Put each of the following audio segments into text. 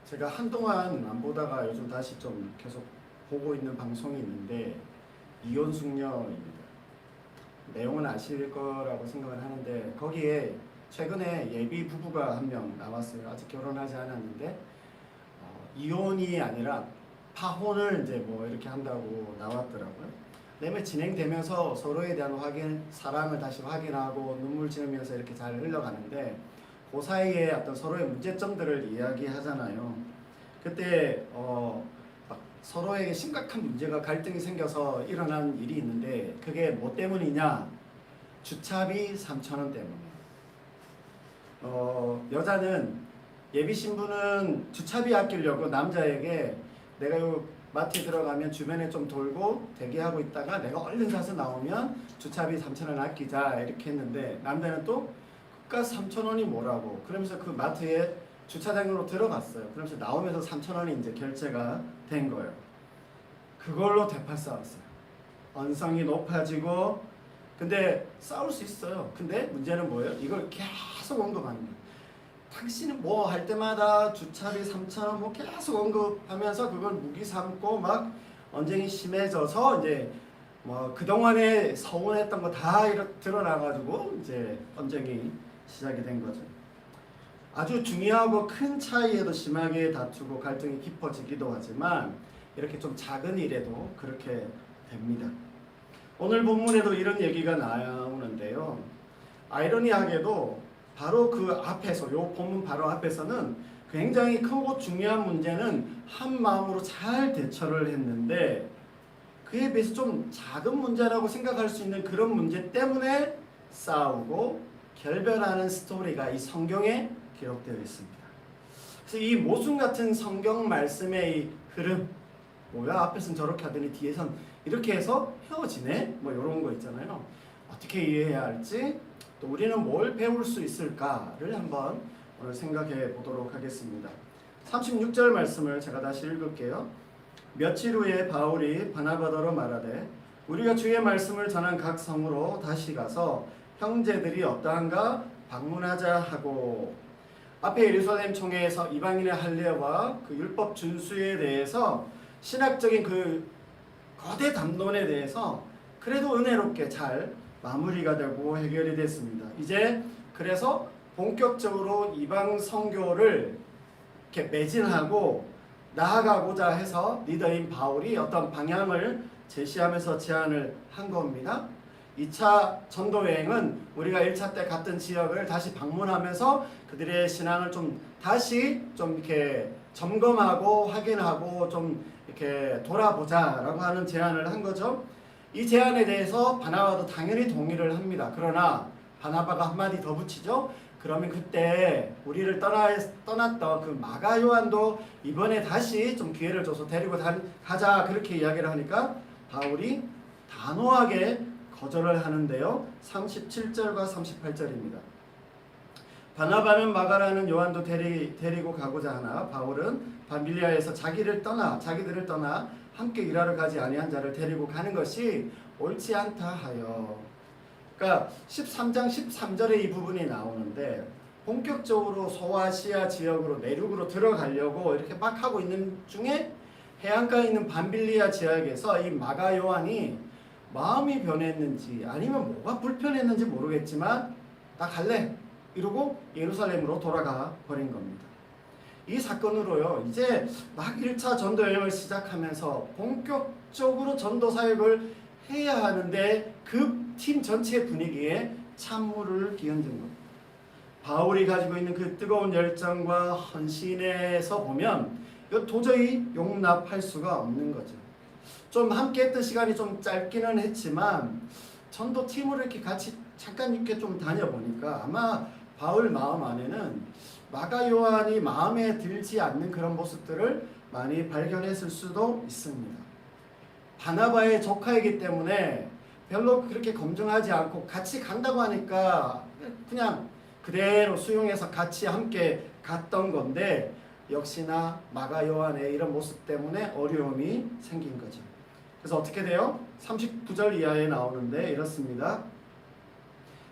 제가 한동안 안 보다가 요즘 다시 좀 계속 보고 있는 방송이 있는데 이혼숙녀입니다. 내용은 아실 거라고 생각을 하는데 거기에 최근에 예비 부부가 한 명 나왔어요. 아직 결혼하지 않았는데 이혼이 아니라 파혼을 이제 뭐 이렇게 한다고 나왔더라고요. 그다음에 진행되면서 서로에 대한 확인, 사랑을 다시 확인하고 눈물 지으면서 이렇게 잘 흘러가는데 그 사이에 어떤 서로의 문제점들을 이야기하잖아요. 그때 막 서로에게 심각한 문제가 갈등이 생겨서 일어난 일이 있는데 그게 뭐 때문이냐? 주차비 3,000원 때문이에요. 여자는 예비 신부는 주차비 아끼려고 남자에게 내가 요 마트에 들어가면 주변에 좀 돌고 대기하고 있다가 내가 얼른 가서 나오면 주차비 3,000원 아끼자 이렇게 했는데 남자는 또 그깟 3,000원이 뭐라고 그러면서 그 마트에 주차장으로 들어갔어요. 그러면서 나오면서 3,000원이 이제 결제가 된 거예요. 그걸로 대파 싸웠어요. 언성이 높아지고 근데 싸울 수 있어요. 근데 문제는 뭐예요? 이걸 계속 언급하는 거예요. 당신은 뭐 할 때마다 주차비 3,000원 뭐 계속 언급하면서 그걸 무기 삼고 막 언쟁이 심해져서 이제 뭐 그동안에 서운했던 거 다 드러나가지고 이제 언쟁이 시작이 된 거죠. 아주 중요하고 큰 차이에도 심하게 다투고 갈등이 깊어지기도 하지만 이렇게 좀 작은 일에도 그렇게 됩니다. 오늘 본문에도 이런 얘기가 나오는데요. 아이러니하게도 바로 그 앞에서 요 본문 바로 앞에서는 굉장히 크고 중요한 문제는 한 마음으로 잘 대처를 했는데 그에 비해서 좀 작은 문제라고 생각할 수 있는 그런 문제 때문에 싸우고 결별하는 스토리가 이 성경에 기록되어 있습니다. 그래서 이 모순 같은 성경 말씀의 이 흐름, 뭐야 앞에서는 저렇게 하더니 뒤에선 이렇게 해서 헤어지네? 뭐 이런 거 있잖아요. 어떻게 이해해야 할지 또 우리는 뭘 배울 수 있을까를 한번 오늘 생각해 보도록 하겠습니다. 36절 말씀을 제가 다시 읽을게요. 며칠 후에 바울이 바나바더로 말하되 우리가 주의 말씀을 전한 각 성으로 다시 가서 형제들이 어떠한가 방문하자 하고 앞에 예루살렘 총회에서 이방인의 할례와 그 율법 준수에 대해서 신학적인 그 거대 담론에 대해서 그래도 은혜롭게 잘 마무리가 되고 해결이 됐습니다. 이제 그래서 본격적으로 이방 선교를 이렇게 매진하고 나아가고자 해서 리더인 바울이 어떤 방향을 제시하면서 제안을 한 겁니다. 2차 전도 여행은 우리가 1차 때 갔던 지역을 다시 방문하면서 그들의 신앙을 좀 다시 좀 이렇게 점검하고 확인하고 좀 이렇게 돌아보자라고 하는 제안을 한 거죠. 이 제안에 대해서 바나바도 당연히 동의를 합니다. 그러나 바나바가 한마디 더 붙이죠. 그러면 그때 우리를 떠났던 그 마가 요한도 이번에 다시 좀 기회를 줘서 데리고 가자 그렇게 이야기를 하니까 바울이 단호하게 거절을 하는데요. 37절과 38절입니다. 바나바는 마가라는 요한도 데리고 가고자 하나 바울은 밤빌리아에서 자기들을 떠나 함께 일하러 가지 아니한 자를 데리고 가는 것이 옳지 않다 하여. 그러니까 13장 13절에 이 부분이 나오는데 본격적으로 소아시아 지역으로 내륙으로 들어가려고 이렇게 막 하고 있는 중에 해안가에 있는 밤빌리아 지역에서 이 마가 요한이 마음이 변했는지 아니면 뭐가 불편했는지 모르겠지만 나 갈래 이러고 예루살렘으로 돌아가 버린 겁니다. 이 사건으로요 이제 막 1차 전도 여행을 시작하면서 본격적으로 전도 사역을 해야 하는데 그 팀 전체 분위기에 찬물을 끼얹은 겁니다. 바울이 가지고 있는 그 뜨거운 열정과 헌신에서 보면 이거 도저히 용납할 수가 없는 거죠. 좀 함께 했던 시간이 좀 짧기는 했지만 전도 팀으로 이렇게 같이 잠깐 이렇게 좀 다녀보니까 아마 바울 마음 안에는 마가 요한이 마음에 들지 않는 그런 모습들을 많이 발견했을 수도 있습니다. 바나바의 조카이기 때문에 별로 그렇게 검증하지 않고 같이 간다고 하니까 그냥 그대로 수용해서 같이 함께 갔던 건데 역시나 마가 요한의 이런 모습 때문에 어려움이 생긴 거죠. 그래서 어떻게 돼요? 39절 이하에 나오는데 이렇습니다.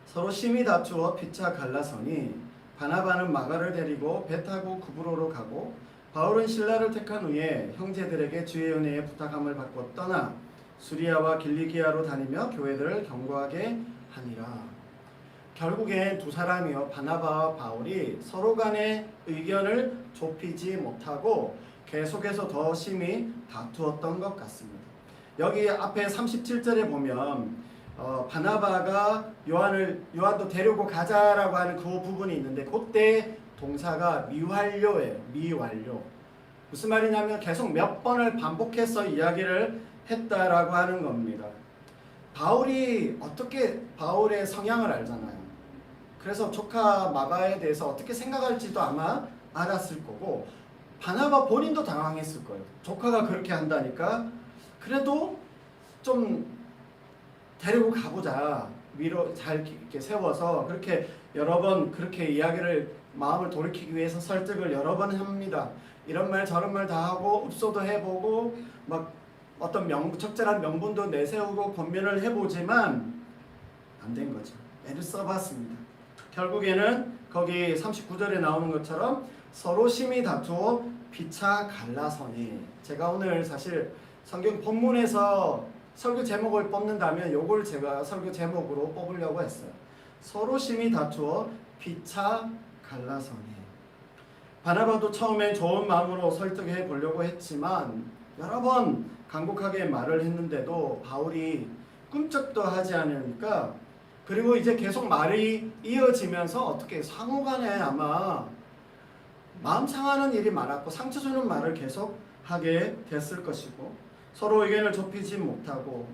서로 심히 다투어 피차 갈라서니 바나바는 마가를 데리고 배 타고 구브로로 가고 바울은 신라를 택한 후에 형제들에게 주의 은혜에 부탁함을 받고 떠나 수리아와 길리기아로 다니며 교회들을 경고하게 하니라. 결국엔 두 사람이요, 바나바와 바울이 서로 간의 의견을 좁히지 못하고 계속해서 더 심히 다투었던 것 같습니다. 여기 앞에 37절에 보면 바나바가 요한도 데리고 가자라고 하는 그 부분이 있는데, 그때 동사가 미완료예요. 미완료. 무슨 말이냐면 계속 몇 번을 반복해서 이야기를 했다라고 하는 겁니다. 바울의 성향을 알잖아요. 그래서 조카 마가에 대해서 어떻게 생각할지도 아마 알았을 거고, 바나바 본인도 당황했을 거예요. 조카가 그렇게 한다니까 그래도 좀 데리고 가보자. 위로 잘 이렇게 세워서 그렇게 여러 번 그렇게 이야기를 마음을 돌이키기 위해서 설득을 여러 번 합니다. 이런 말 저런 말 다 하고 읍소도 해보고 막 어떤 적절한 명분도 내세우고 권면을 해보지만 안 된 거죠. 애를 써봤습니다. 결국에는 거기 39절에 나오는 것처럼 서로 심히 다투어 피차 갈라서니, 제가 오늘 사실 성경 본문에서 설교 제목을 뽑는다면 요걸 제가 설교 제목으로 뽑으려고 했어요. 서로 심히 다투어 피차 갈라서니. 바나바도 처음엔 좋은 마음으로 설득해 보려고 했지만 여러 번 간곡하게 말을 했는데도 바울이 꿈쩍도 하지 않으니까, 그리고 이제 계속 말이 이어지면서 어떻게 상호간에 아마 마음 상하는 일이 많았고 상처 주는 말을 계속 하게 됐을 것이고, 서로 의견을 좁히지 못하고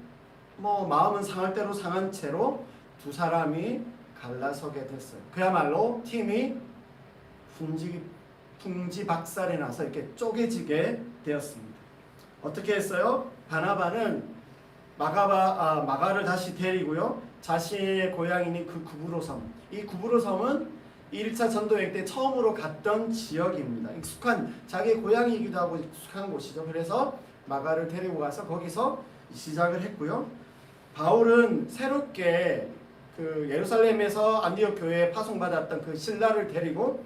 마음은 상할 대로 상한 채로 두 사람이 갈라서게 됐어요. 그야말로 팀이 풍지박살이 나서 이렇게 쪼개지게 되었습니다. 어떻게 했어요? 바나바는 마가를 다시 데리고요, 자신의 고향인 그 구브로 섬, 이 구브로 섬은 1차 전도여행 때 처음으로 갔던 지역입니다. 자기 고향이기도 하고 익숙한 곳이죠. 그래서 마가를 데리고 가서 거기서 시작을 했고요. 바울은 새롭게 그 예루살렘에서 안디옥 교회에 파송받았던 그 신라를 데리고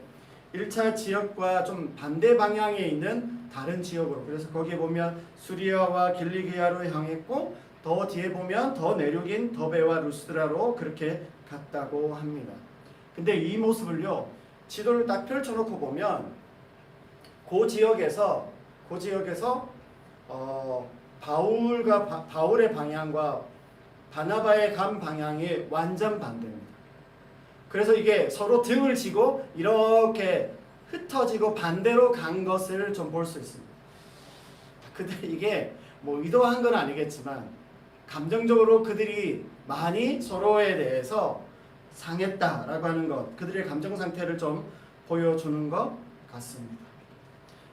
1차 지역과 좀 반대 방향에 있는 다른 지역으로, 그래서 거기에 보면 수리아와 길리기아로 향했고, 더 뒤에 보면 더 내륙인 더베와 루스드라로 그렇게 갔다고 합니다. 근데 이 모습을요, 지도를 딱 펼쳐놓고 보면 그 지역에서 바울의 방향과 바나바의 간 방향이 완전 반대입니다. 그래서 이게 서로 등을 지고 이렇게 흩어지고 반대로 간 것을 좀 볼 수 있습니다. 근데 이게 의도한 건 아니겠지만 감정적으로 그들이 많이 서로에 대해서 상했다라고 하는 것, 그들의 감정 상태를 좀 보여주는 것 같습니다.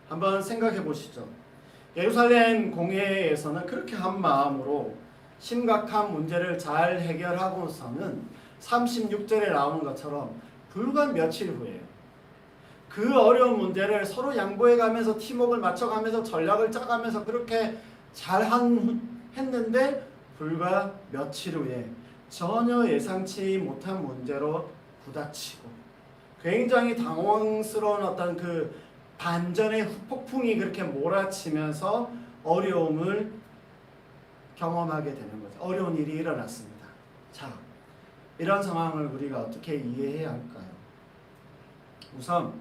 한번 생각해 보시죠. 예루살렘 공회에서는 그렇게 한 마음으로 심각한 문제를 잘 해결하고서는 36절에 나오는 것처럼 불과 며칠 후에요, 그 어려운 문제를 서로 양보해가면서 팀워크를 맞춰가면서 전략을 짜가면서 그렇게 잘 했는데 불과 며칠 후에 전혀 예상치 못한 문제로 부딪히고 굉장히 당황스러운 어떤 그 반전의 폭풍이 그렇게 몰아치면서 어려움을 경험하게 되는 거죠. 어려운 일이 일어났습니다. 자, 이런 상황을 우리가 어떻게 이해해야 할까요? 우선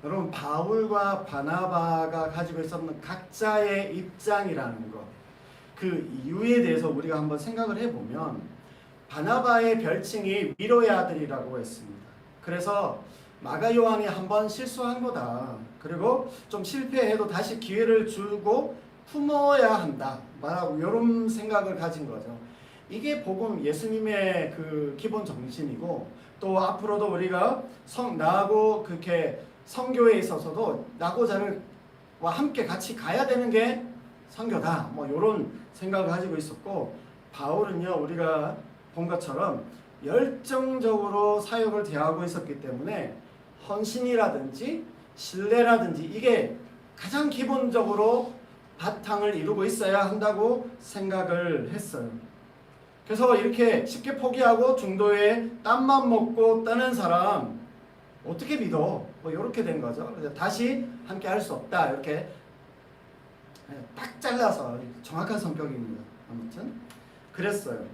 여러분, 바울과 바나바가 가지고 있었던 각자의 입장이라는 것, 그 이유에 대해서 우리가 한번 생각을 해보면, 바나바의 별칭이 위로의 아들이라고 했습니다. 그래서 마가 요한이 한번 실수한 거다, 그리고 좀 실패해도 다시 기회를 주고 품어야 한다 말하고 이런 생각을 가진 거죠. 이게 복음, 예수님의 그 기본 정신이고, 또 앞으로도 우리가 나하고 그렇게 선교에 있어서도 나고 자를와 함께 같이 가야 되는 게 선교다, 이런 생각을 가지고 있었고, 바울은요, 우리가 본 것처럼 열정적으로 사역을 대하고 있었기 때문에 헌신이라든지 신뢰라든지 이게 가장 기본적으로 바탕을 이루고 있어야 한다고 생각을 했어요. 그래서 이렇게 쉽게 포기하고 중도에 땀만 먹고 떠는 사람, 어떻게 믿어? 뭐 이렇게 된 거죠. 그래서 다시 함께 할 수 없다. 이렇게 딱 잘라서 정확한 성격입니다. 아무튼 그랬어요.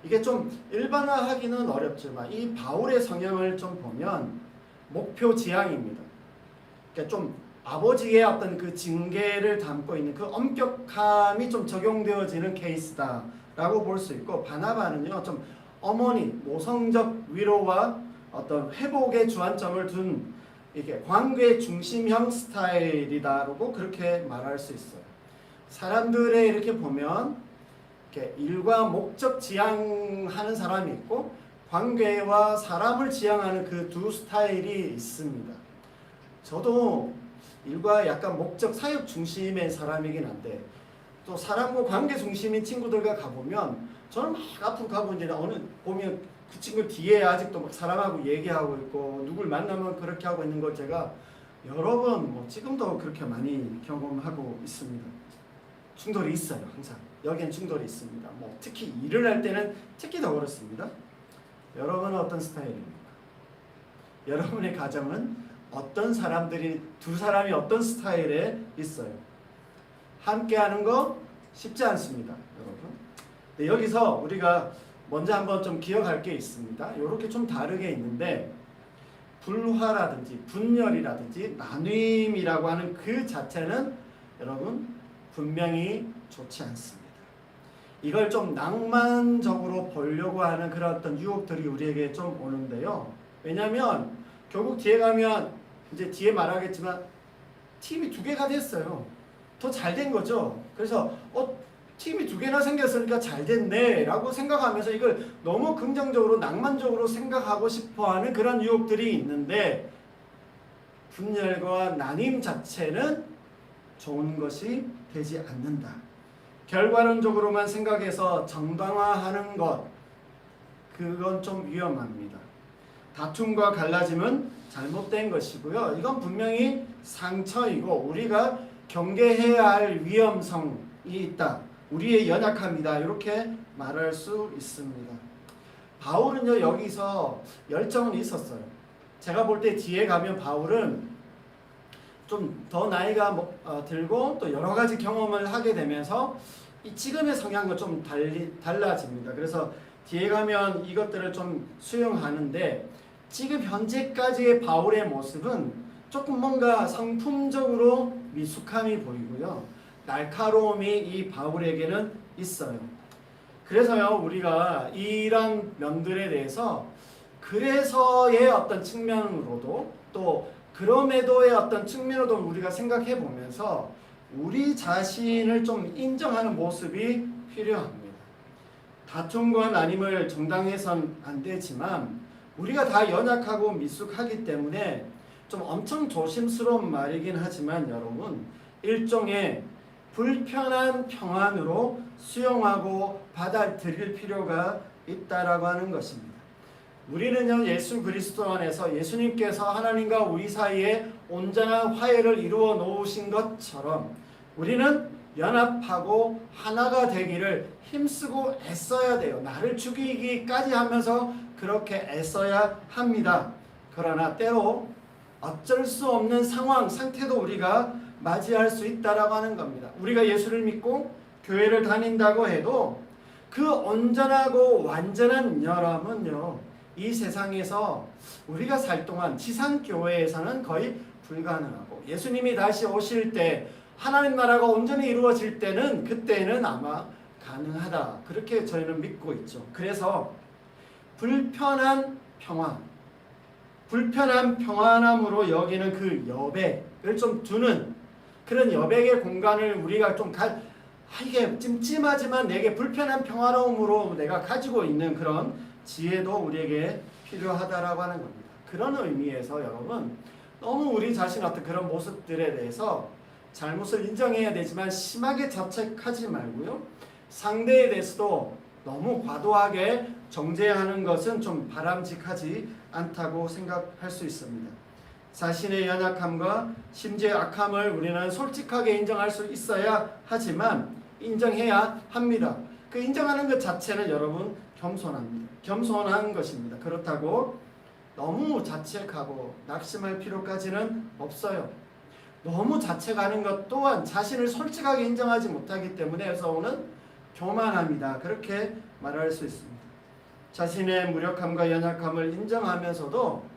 이게 좀 일반화하기는 어렵지만 이 바울의 성향을 좀 보면 목표 지향입니다. 그러니까 좀 아버지의 어떤 그 징계를 담고 있는 그 엄격함이 좀 적용되어지는 케이스다라고 볼 수 있고, 바나바는요 좀 어머니 모성적 위로와 어떤 회복의 주안점을 둔 이게 관계 중심형 스타일이다라고 그렇게 말할 수 있어요. 사람들의 이렇게 보면 이렇게 일과 목적 지향하는 사람이 있고 관계와 사람을 지향하는 그 두 스타일이 있습니다. 저도 일과 약간 목적 사역 중심의 사람이긴 한데 또 사람과 관계 중심인 친구들과 가보면 저는 막 앞으로 가고 이제 어느 보면 그 친구 뒤에 아직도 막 사람하고 얘기하고 있고 누굴 만나면 그렇게 하고 있는 걸 제가 여러 번 뭐 지금도 그렇게 많이 경험하고 있습니다. 충돌이 있어요. 항상 여기엔 충돌이 있습니다. 뭐 특히 일을 할 때는 특히 더 그렇습니다. 여러분은 어떤 스타일입니까? 여러분의 가정은 어떤 사람들이 두 사람이 어떤 스타일에 있어요? 함께하는 거 쉽지 않습니다, 여러분. 근데 여기서 우리가 먼저 한번 좀 기억할 게 있습니다. 이렇게 좀 다르게 있는데 불화라든지 분열이라든지 나눔이라고 하는 그 자체는 여러분 분명히 좋지 않습니다. 이걸 좀 낭만적으로 보려고 하는 그런 어떤 유혹들이 우리에게 좀 오는데요. 왜냐하면 결국 뒤에 가면 이제 뒤에 말하겠지만 팀이 두 개가 됐어요. 더 잘 된 거죠. 그래서 팀이 두 개나 생겼으니까 잘 됐네 라고 생각하면서 이걸 너무 긍정적으로 낭만적으로 생각하고 싶어하는 그런 유혹들이 있는데 분열과 나눔 자체는 좋은 것이 되지 않는다. 결과론적으로만 생각해서 정당화하는 것, 그건 좀 위험합니다. 다툼과 갈라짐은 잘못된 것이고요. 이건 분명히 상처이고 우리가 경계해야 할 위험성이 있다. 우리의 연약함이다. 이렇게 말할 수 있습니다. 바울은요 여기서 열정은 있었어요. 제가 볼 때 뒤에 가면 바울은 좀 더 나이가 들고 또 여러 가지 경험을 하게 되면서 이 지금의 성향과 좀 달라집니다. 그래서 뒤에 가면 이것들을 좀 수용하는데 지금 현재까지의 바울의 모습은 조금 뭔가 성품적으로 미숙함이 보이고요. 날카로움이 이 바울에게는 있어요. 그래서요 우리가 이런 면들에 대해서 그래서의 어떤 측면으로도 또 그럼에도의 어떤 측면으로도 우리가 생각해 보면서 우리 자신을 좀 인정하는 모습이 필요합니다. 다툼과 나눔을 정당해서는 안 되지만 우리가 다 연약하고 미숙하기 때문에 좀 엄청 조심스러운 말이긴 하지만 여러분 일종의 불편한 평안으로 수용하고 받아들일 필요가 있다라고 하는 것입니다. 우리는요 예수 그리스도 안에서 예수님께서 하나님과 우리 사이에 온전한 화해를 이루어 놓으신 것처럼 우리는 연합하고 하나가 되기를 힘쓰고 애써야 돼요. 나를 죽이기까지 하면서 그렇게 애써야 합니다. 그러나 때로 어쩔 수 없는 상황, 상태도 우리가 맞이할 수 있다라고 하는 겁니다. 우리가 예수를 믿고 교회를 다닌다고 해도 그 온전하고 완전한 연합은요 이 세상에서 우리가 살 동안 지상교회에서는 거의 불가능하고 예수님이 다시 오실 때 하나님 나라가 온전히 이루어질 때는 그때는 아마 가능하다. 그렇게 저희는 믿고 있죠. 그래서 불편한 평안, 불편한 평안함으로 여기는 그 여백을 좀 두는 그런 여백의 공간을 우리가 좀 이게 찜찜하지만 내게 불편한 평화로움으로 내가 가지고 있는 그런 지혜도 우리에게 필요하다라고 하는 겁니다. 그런 의미에서 여러분 너무 우리 자신 어떤 그런 모습들에 대해서 잘못을 인정해야 되지만 심하게 자책하지 말고요. 상대에 대해서도 너무 과도하게 정죄하는 것은 좀 바람직하지 않다고 생각할 수 있습니다. 자신의 연약함과 심지어 악함을 우리는 솔직하게 인정할 수 있어야 하지만 인정해야 합니다. 그 인정하는 것 자체는 여러분 겸손합니다. 겸손한 것입니다. 그렇다고 너무 자책하고 낙심할 필요까지는 없어요. 너무 자책하는 것 또한 자신을 솔직하게 인정하지 못하기 때문에서 오는 교만함이다. 그렇게 말할 수 있습니다. 자신의 무력함과 연약함을 인정하면서도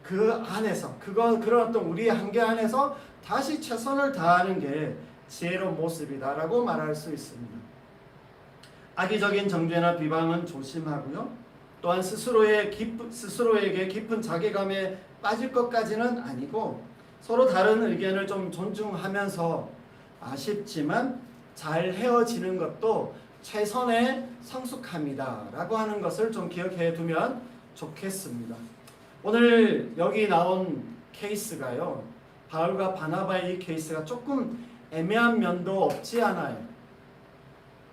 그 안에서 그런 어떤 우리의 한계 안에서 다시 최선을 다하는 게 지혜로운 모습이다라고 말할 수 있습니다. 악의적인 정죄나 비방은 조심하고요. 또한 스스로에게 깊은 자괴감에 빠질 것까지는 아니고 서로 다른 의견을 좀 존중하면서 아쉽지만 잘 헤어지는 것도 최선의 성숙함이다 라고 하는 것을 좀 기억해 두면 좋겠습니다. 오늘 여기 나온 케이스가요, 바울과 바나바의 이 케이스가 조금 애매한 면도 없지 않아요.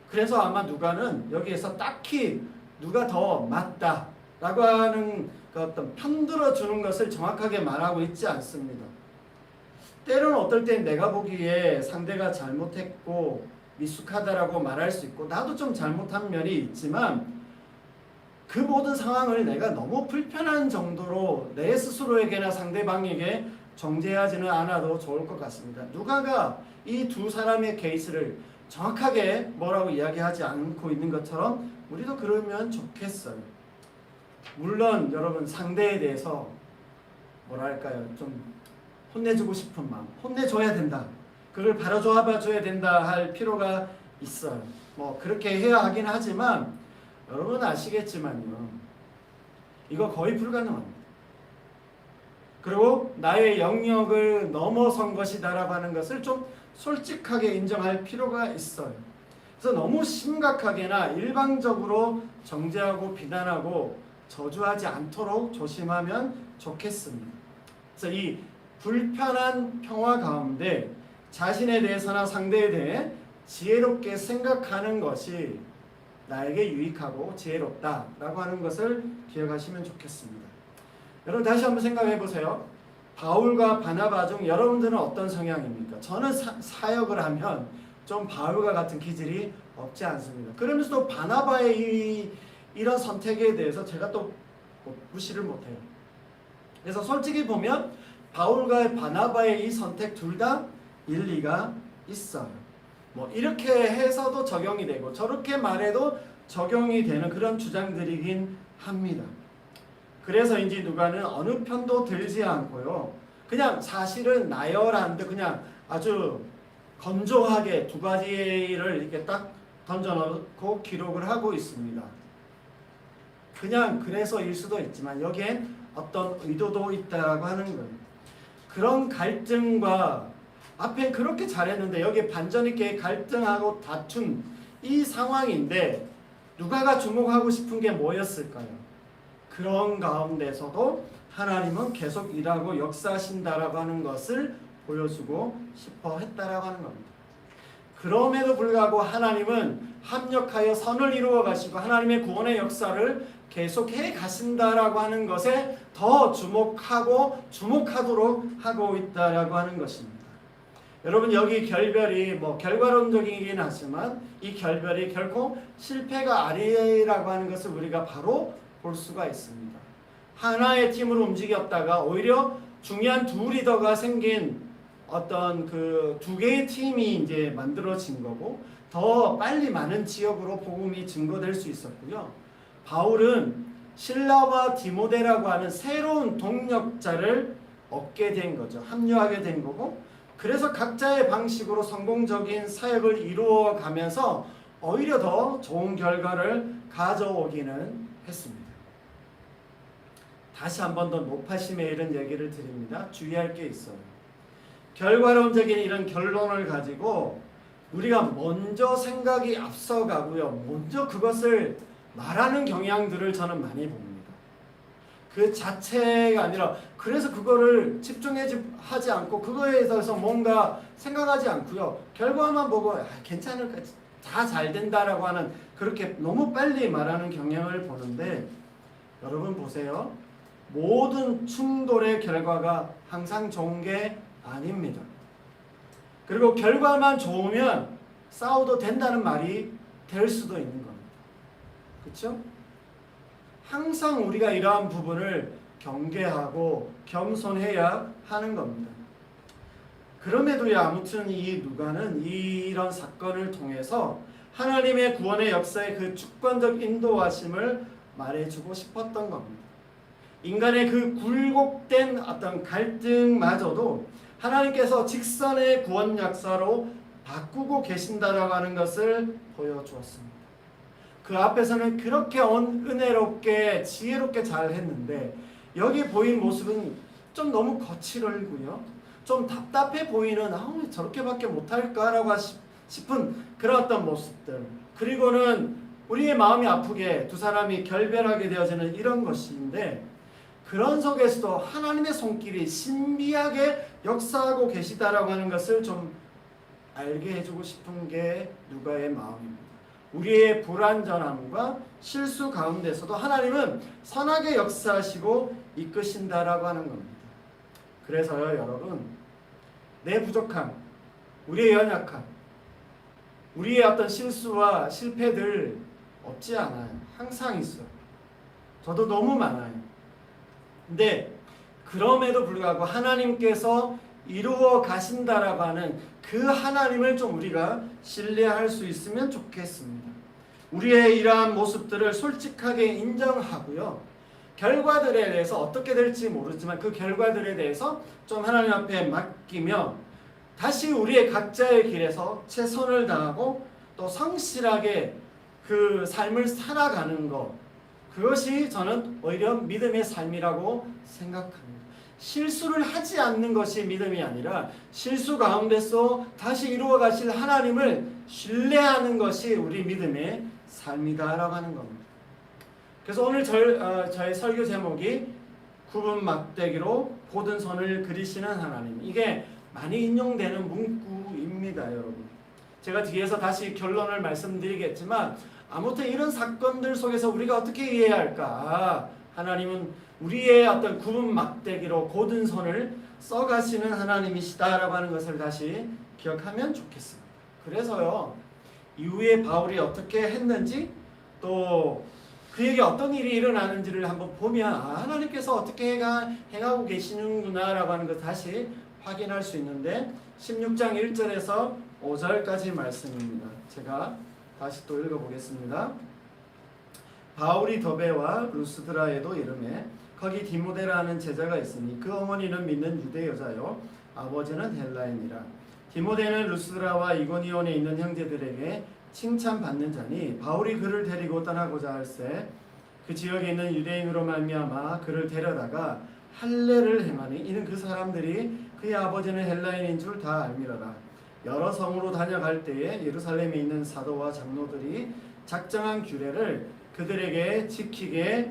그래서 아마 누가는 여기에서 딱히 누가 더 맞다 라고 하는 그 어떤 편들어 주는 것을 정확하게 말하고 있지 않습니다. 때로는 어떨 땐 내가 보기에 상대가 잘못했고 미숙하다라고 말할 수 있고 나도 좀 잘못한 면이 있지만 그 모든 상황을 내가 너무 불편한 정도로 내 스스로에게나 상대방에게 정죄하지는 않아도 좋을 것 같습니다. 누가가 이 두 사람의 케이스를 정확하게 뭐라고 이야기하지 않고 있는 것처럼 우리도 그러면 좋겠어요. 물론 여러분 상대에 대해서 뭐랄까요, 좀 혼내주고 싶은 마음, 혼내줘야 된다, 그걸 바로 잡아줘야 된다 할 필요가 있어요. 뭐 그렇게 해야 하긴 하지만 여러분 아시겠지만요, 이거 거의 불가능합니다. 그리고 나의 영역을 넘어선 것이다라고 하는 것을 좀 솔직하게 인정할 필요가 있어요. 그래서 너무 심각하게나 일방적으로 정죄하고 비난하고 저주하지 않도록 조심하면 좋겠습니다. 그래서 이 불편한 평화 가운데 자신에 대해서나 상대에 대해 지혜롭게 생각하는 것이 나에게 유익하고 지혜롭다라고 하는 것을 기억하시면 좋겠습니다. 여러분 다시 한번 생각해 보세요. 바울과 바나바 중 여러분들은 어떤 성향입니까? 저는 사역을 하면 좀 바울과 같은 기질이 없지 않습니다. 그러면서도 바나바의 이런 선택에 대해서 제가 또 무시를 못해요. 그래서 솔직히 보면 바울과 바나바의 이 선택 둘 다 일리가 있어요. 뭐 이렇게 해서도 적용이 되고 저렇게 말해도 적용이 되는 그런 주장들이긴 합니다. 그래서인지 누가는 어느 편도 들지 않고요, 그냥 사실은 나열하는데 그냥 아주 건조하게 두 가지를 이렇게 딱 던져놓고 기록을 하고 있습니다. 그냥 그래서일 수도 있지만 여기엔 어떤 의도도 있다라고 하는 거예요. 그런 갈등과 앞에 그렇게 잘했는데 여기 반전 있게 갈등하고 다툰 이 상황인데 누가가 주목하고 싶은 게 뭐였을까요? 그런 가운데서도 하나님은 계속 일하고 역사하신다라고 하는 것을 보여주고 싶어 했다라고 하는 겁니다. 그럼에도 불구하고 하나님은 합력하여 선을 이루어 가시고 하나님의 구원의 역사를 계속해 가신다라고 하는 것에 더 주목하도록 하고 있다라고 하는 것입니다. 여러분 여기 결별이 뭐 결과론적이긴 하지만 이 결별이 결코 실패가 아니라고 하는 것을 우리가 바로 볼 수가 있습니다. 하나의 팀으로 움직였다가 오히려 중요한 두 리더가 생긴 어떤 그 두 개의 팀이 이제 만들어진 거고 더 빨리 많은 지역으로 복음이 증거될 수 있었고요. 바울은 실라와 디모데라고 하는 새로운 동력자를 얻게 된 거죠. 합류하게 된 거고 그래서 각자의 방식으로 성공적인 사역을 이루어 가면서 오히려 더 좋은 결과를 가져오기는 했습니다. 다시 한 번 더 높아심에 이런 얘기를 드립니다. 주의할 게 있어요. 결과론적인 이런 결론을 가지고 우리가 먼저 생각이 앞서가고요, 먼저 그것을 말하는 경향들을 저는 많이 봅니다. 그 자체가 아니라 그래서 그거를 집중하지 않고 그거에 대해서 뭔가 생각하지 않고요, 결과만 보고 괜찮을까, 다 잘 된다라고 하는 그렇게 너무 빨리 말하는 경향을 보는데 여러분 보세요. 모든 충돌의 결과가 항상 좋은 게 아닙니다. 그리고 결과만 좋으면 싸워도 된다는 말이 될 수도 있는 겁니다. 그렇죠? 항상 우리가 이러한 부분을 경계하고 겸손해야 하는 겁니다. 그럼에도 아무튼 이 누가는 이런 사건을 통해서 하나님의 구원의 역사의 그 주권적 인도하심을 말해주고 싶었던 겁니다. 인간의 그 굴곡된 어떤 갈등마저도 하나님께서 직선의 구원 역사로 바꾸고 계신다라고 하는 것을 보여주었습니다. 그 앞에서는 그렇게 은혜롭게 지혜롭게 잘 했는데 여기 보인 모습은 좀 너무 거칠고요. 좀 답답해 보이는 저렇게밖에 못할까라고 싶은 그런 어떤 모습들, 그리고는 우리의 마음이 아프게 두 사람이 결별하게 되어지는 이런 것인데 그런 속에서도 하나님의 손길이 신비하게 역사하고 계시다라고 하는 것을 좀 알게 해주고 싶은 게 누가의 마음입니다. 우리의 불완전함과 실수 가운데서도 하나님은 선하게 역사하시고 이끄신다라고 하는 겁니다. 그래서요 여러분, 내 부족함, 우리의 연약함, 우리의 어떤 실수와 실패들 없지 않아요. 항상 있어요. 저도 너무 많아요. 근데 그럼에도 불구하고 하나님께서 이루어 가신다라고 하는 그 하나님을 좀 우리가 신뢰할 수 있으면 좋겠습니다. 우리의 이러한 모습들을 솔직하게 인정하고요. 결과들에 대해서 어떻게 될지 모르지만 그 결과들에 대해서 좀 하나님 앞에 맡기며 다시 우리의 각자의 길에서 최선을 다하고 또 성실하게 그 삶을 살아가는 것, 그것이 저는 오히려 믿음의 삶이라고 생각합니다. 실수를 하지 않는 것이 믿음이 아니라 실수 가운데서 다시 이루어 가실 하나님을 신뢰하는 것이 우리 믿음의 삶이다라고 하는 겁니다. 그래서 오늘 저의 설교 제목이 굽은 막대기로 고든 선을 그리시는 하나님, 이게 많이 인용되는 문구입니다. 여러분, 제가 뒤에서 다시 결론을 말씀드리겠지만 아무튼 이런 사건들 속에서 우리가 어떻게 이해해야 할까? 하나님은 우리의 어떤 굽은 막대기로 고든 선을 써가시는 하나님이시다라고 하는 것을 다시 기억하면 좋겠습니다. 그래서요, 이후에 바울이 어떻게 했는지 또 그에게 어떤 일이 일어나는지를 한번 보면 하나님께서 어떻게 행하고 계시는구나라고 하는 것 다시 확인할 수 있는데 16장 1절에서 5절까지 말씀입니다. 제가 다시 또 읽어보겠습니다. 바울이 더베와 루스드라에도 이르매 거기 디모데라는 제자가 있으니 그 어머니는 믿는 유대 여자요 아버지는 헬라인이라. 디모데는 루스드라와 이고니온에 있는 형제들에게 칭찬받는 자니 바울이 그를 데리고 떠나고자 할새 그 지역에 있는 유대인으로 말미암아 그를 데려다가 할례를 행하니 이는 그 사람들이 그의 아버지는 헬라인인 줄 다 알미러라. 여러 성으로 다녀갈 때에 예루살렘에 있는 사도와 장로들이 작정한 규례를 그들에게 지키게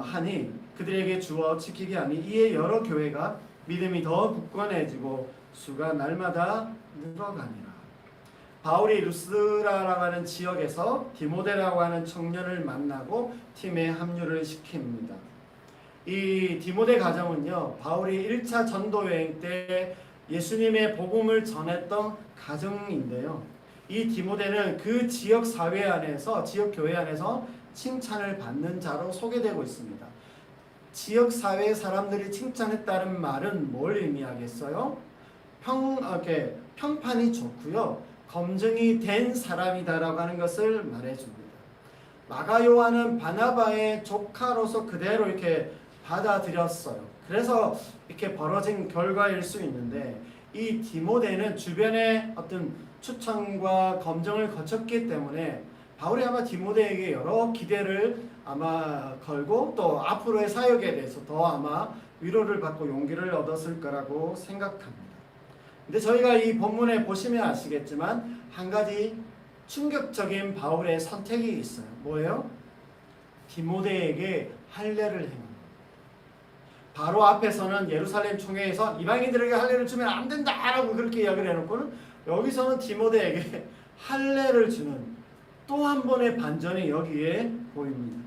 하니 그들에게 주어 지키게 하니 이에 여러 교회가 믿음이 더 굳건해지고 수가 날마다 늘어가니라. 바울이 루스드라라고 하는 지역에서 디모데라고 하는 청년을 만나고 팀에 합류를 시킵니다. 이 디모데 가정은요, 바울이 1차 전도 여행 때 예수님의 복음을 전했던 가정인데요. 이 디모데는 그 지역 사회 안에서, 지역 교회 안에서 칭찬을 받는 자로 소개되고 있습니다. 지역 사회 사람들이 칭찬했다는 말은 뭘 의미하겠어요? 평판이 좋고요, 검증이 된 사람이다라고 하는 것을 말해줍니다. 마가 요한은 바나바의 조카로서 그대로 이렇게 받아들였어요. 그래서 이렇게 벌어진 결과일 수 있는데 이 디모데는 주변의 어떤 추천과 검증을 거쳤기 때문에 바울이 아마 디모데에게 여러 기대를 아마 걸고 또 앞으로의 사역에 대해서 더 아마 위로를 받고 용기를 얻었을 거라고 생각합니다. 근데 저희가 이 본문에 보시면 아시겠지만 한 가지 충격적인 바울의 선택이 있어요. 뭐예요? 디모데에게 할례를 행합니다. 바로 앞에서는 예루살렘 총회에서 이방인들에게 할례를 주면 안 된다라고 그렇게 이야기를 해놓고는 여기서는 디모데에게 할례를 주는 또 한 번의 반전이 여기에 보입니다.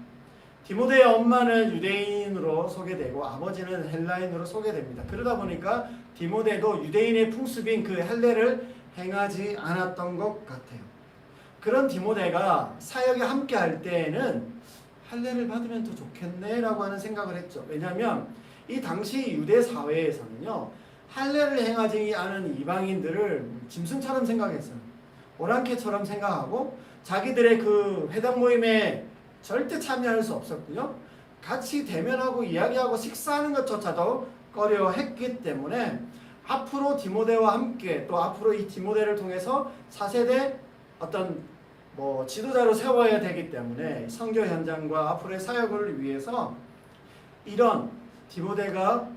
디모데의 엄마는 유대인으로 소개되고 아버지는 헬라인으로 소개됩니다. 그러다 보니까 디모데도 유대인의 풍습인 그 할례를 행하지 않았던 것 같아요. 그런 디모데가 사역에 함께 할 때에는 할례를 받으면 더 좋겠네라고 하는 생각을 했죠. 왜냐하면 이 당시 유대 사회에서는요, 할례를 행하지 않은 이방인들을 짐승처럼 생각했어요. 오랑캐처럼 생각하고 자기들의 그 회당 모임에 절대 참여할 수 없었고요. 같이 대면하고 이야기하고 식사하는 것조차도 꺼려했기 때문에 앞으로 디모데와 함께 또 앞으로 이 디모데를 통해서 4세대 어떤 지도자로 세워야 되기 때문에 선교 현장과 앞으로의 사역을 위해서 이런 디모데가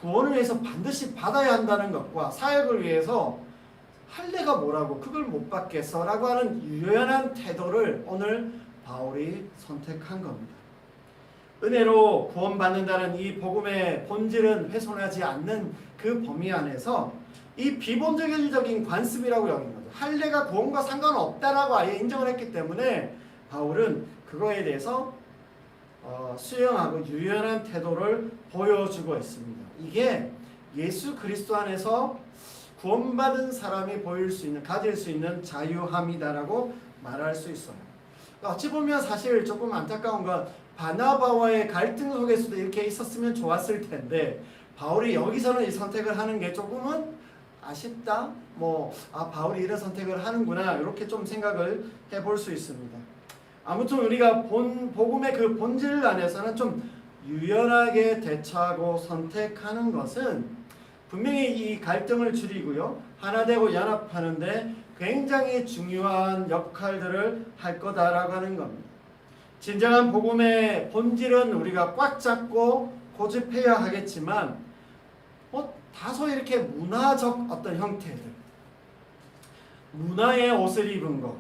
구원을 위해서 반드시 받아야 한다는 것과 사역을 위해서 할례가 뭐라고 그걸 못 받겠어 라고 하는 유연한 태도를 오늘 바울이 선택한 겁니다. 은혜로 구원받는다는 이 복음의 본질은 훼손하지 않는 그 범위 안에서 이 비본질적인 관습이라고 여긴 거죠. 할례가 구원과 상관없다라고 아예 인정을 했기 때문에 바울은 그거에 대해서 수용하고 유연한 태도를 보여주고 있습니다. 이게 예수 그리스도 안에서 구원받은 사람이 가질 수 있는 자유함이다라고 말할 수 있어요. 어찌 보면 사실 조금 안타까운 건 바나바와의 갈등 속에서도 이렇게 있었으면 좋았을 텐데 바울이 여기서는 이 선택을 하는 게 조금은 아쉽다. 바울이 이런 선택을 하는구나. 이렇게 좀 생각을 해볼 수 있습니다. 아무튼 우리가 복음의 그 본질 안에서는 좀 유연하게 대처하고 선택하는 것은 분명히 이 갈등을 줄이고요, 하나 되고 연합하는데 굉장히 중요한 역할들을 할 거다라고 하는 겁니다. 진정한 복음의 본질은 우리가 꽉 잡고 고집해야 하겠지만 다소 이렇게 문화적 어떤 형태들, 문화의 옷을 입은 것,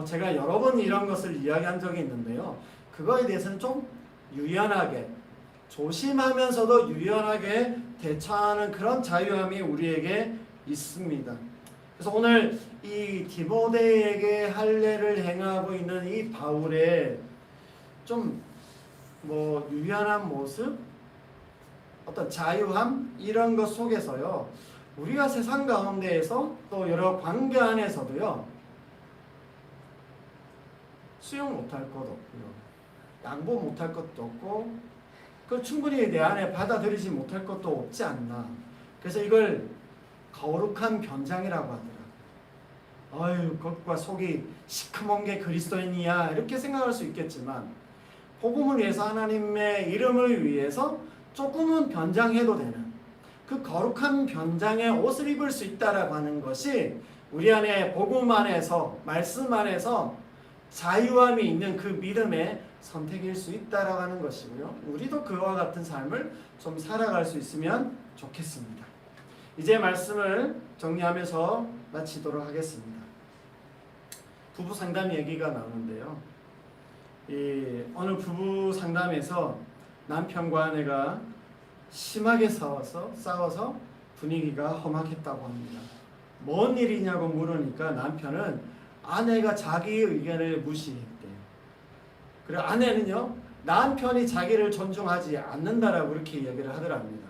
제가 여러 번 이런 것을 이야기한 적이 있는데요, 그거에 대해서는 좀 유연하게, 조심하면서도 유연하게 대처하는 그런 자유함이 우리에게 있습니다. 그래서 오늘 이 디모데에게 할례를 행하고 있는 이 바울의 좀 유연한 모습, 어떤 자유함, 이런 것 속에서요, 우리가 세상 가운데에서 또 여러 관계 안에서도요, 수용 못할 것 없고요, 양보 못할 것도 없고, 충분히 내 안에 받아들이지 못할 것도 없지 않나. 그래서 이걸 거룩한 변장이라고 하더라. 겉과 속이 시커먼 게 그리스도인이야, 이렇게 생각할 수 있겠지만 복음을 위해서, 하나님의 이름을 위해서 조금은 변장해도 되는 그 거룩한 변장의 옷을 입을 수 있다라고 하는 것이 우리 안에 복음 안에서, 말씀 안에서 자유함이 있는 그 믿음의 선택일 수 있다라고 하는 것이고요. 우리도 그와 같은 삶을 좀 살아갈 수 있으면 좋겠습니다. 이제 말씀을 정리하면서 마치도록 하겠습니다. 부부 상담 얘기가 나오는데요, 오늘 부부 상담에서 남편과 아내가 심하게 싸워서 분위기가 험악했다고 합니다. 뭔 일이냐고 물으니까 남편은 아내가 자기의 의견을 무시했대요. 그리고 아내는요, 남편이 자기를 존중하지 않는다라고 그렇게 이야기를 하더랍니다.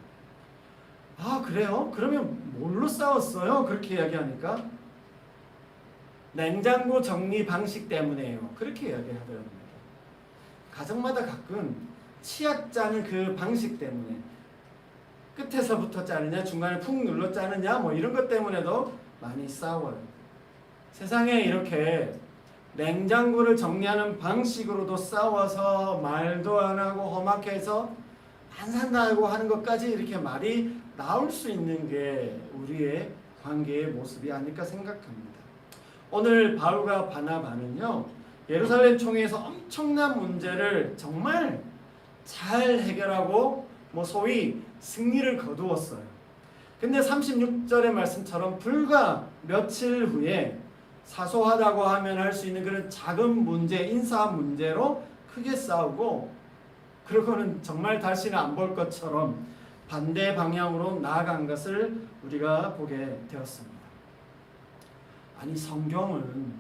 아, 그래요? 그러면 뭘로 싸웠어요? 그렇게 이야기하니까 냉장고 정리 방식 때문에요, 그렇게 이야기하더랍니다. 가정마다 가끔 치약 짜는 그 방식 때문에, 끝에서부터 자르냐 중간에 푹 눌러 자르냐 이런 것 때문에도 많이 싸워요. 세상에 이렇게 냉장고를 정리하는 방식으로도 싸워서 말도 안 하고 험하게 해서 안 산다고 하는 것까지 이렇게 말이 나올 수 있는 게 우리의 관계의 모습이 아닐까 생각합니다. 오늘 바울과 바나바는요, 예루살렘 총회에서 엄청난 문제를 정말 잘 해결하고 소위 승리를 거두었어요. 근데 36절의 말씀처럼 불과 며칠 후에 사소하다고 하면 할 수 있는 그런 작은 문제, 인사 문제로 크게 싸우고, 그러고는 정말 다시는 안 볼 것처럼 반대 방향으로 나아간 것을 우리가 보게 되었습니다. 아니, 성경은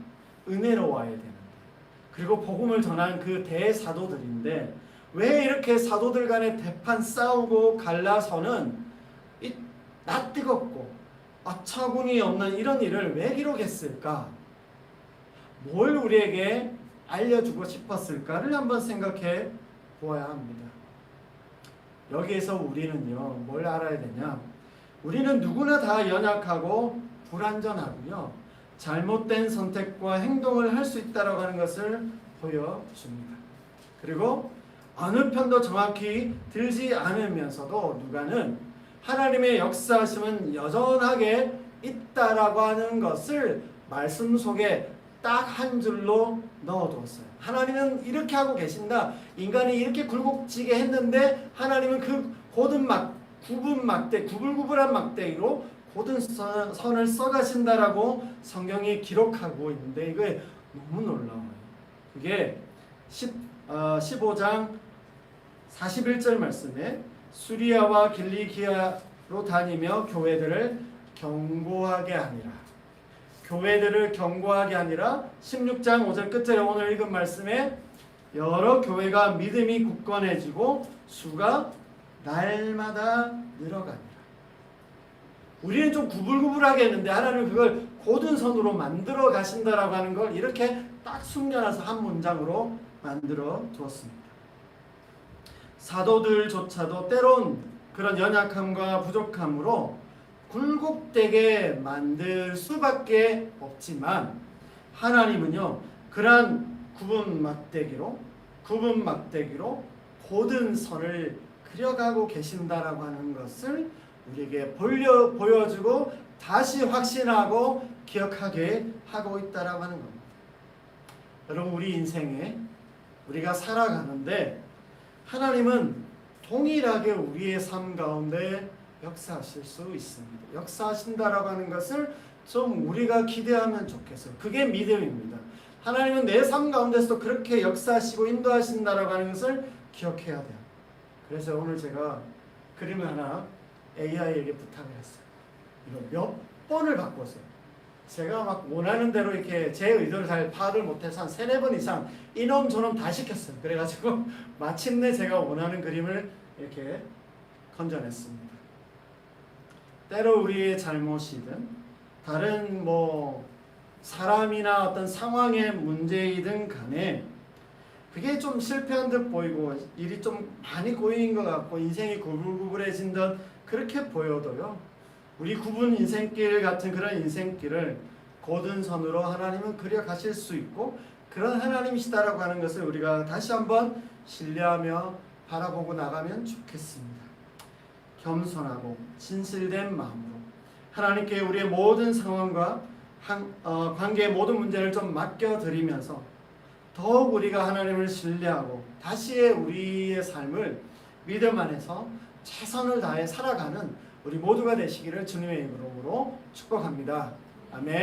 은혜로 와야 되는데, 그리고 복음을 전한 그 대사도들인데 왜 이렇게 사도들 간에 대판 싸우고 갈라서는 낯뜨겁고 어처구니 없는 이런 일을 왜 기록했을까? 뭘 우리에게 알려주고 싶었을까를 한번 생각해 보아야 합니다. 여기에서 우리는요, 뭘 알아야 되냐? 우리는 누구나 다 연약하고 불완전하고요, 잘못된 선택과 행동을 할 수 있다라고 하는 것을 보여줍니다. 그리고 어느 편도 정확히 들지 않으면서도 누가는 하나님의 역사하심은 여전하게 있다라고 하는 것을 말씀 속에 딱 한 줄로 넣어두었어요. 하나님은 이렇게 하고 계신다. 인간이 이렇게 굴곡지게 했는데 하나님은 그 구불구불한 막대기로 고든 선을 써가신다라고 성경이 기록하고 있는데 이게 너무 놀라워요. 그게 15장 41절 말씀에 수리아와 길리기아로 다니며 교회들을 경고하게 하니라. 교회들을 경고하게 하니라. 16장 5절 끝에 오늘 읽은 말씀에 여러 교회가 믿음이 굳건해지고 수가 날마다 늘어가니라. 우리는 좀 구불구불하게 했는데 하나님은 그걸 고든 선으로 만들어 가신다라고 하는 걸 이렇게 딱 숨겨놔서 한 문장으로 만들어 두었습니다. 사도들조차도 때론 그런 연약함과 부족함으로 굴곡되게 만들 수밖에 없지만 하나님은요, 그러한 굽은 막대기로 고든 선을 그려가고 계신다라고 하는 것을 우리에게 보여주고 다시 확신하고 기억하게 하고 있다라고 하는 겁니다. 여러분, 우리 인생에 우리가 살아가는데 하나님은 동일하게 우리의 삶 가운데 역사하실 수 있습니다. 역사하신다라고 하는 것을 좀 우리가 기대하면 좋겠어요. 그게 믿음입니다. 하나님은 내 삶 가운데서도 그렇게 역사하시고 인도하신다라고 하는 것을 기억해야 돼요. 그래서 오늘 제가 그림을 하나 AI에게 부탁을 했어요. 이거 몇 번을 바꿨어요. 제가 막 원하는 대로 이렇게 제 의도를 잘 파악을 못해서 한 3-4번 이상 이놈 저놈 다 시켰어요. 그래가지고 마침내 제가 원하는 그림을 이렇게 건져냈습니다. 때로 우리의 잘못이든 다른 사람이나 어떤 상황의 문제이든 간에 그게 좀 실패한 듯 보이고 일이 좀 많이 고인 것 같고 인생이 구불구불해진 듯 그렇게 보여도요, 우리 굽은 인생길 같은 그런 인생길을 고든 선으로 하나님은 그려가실 수 있고 그런 하나님이시다라고 하는 것을 우리가 다시 한번 신뢰하며 바라보고 나가면 좋겠습니다. 겸손하고 진실된 마음으로 하나님께 우리의 모든 상황과 관계의 모든 문제를 좀 맡겨드리면서 더욱 우리가 하나님을 신뢰하고 다시의 우리의 삶을 믿음 안에서 최선을 다해 살아가는 우리 모두가 되시기를 주님의 이름으로 축복합니다. 아멘.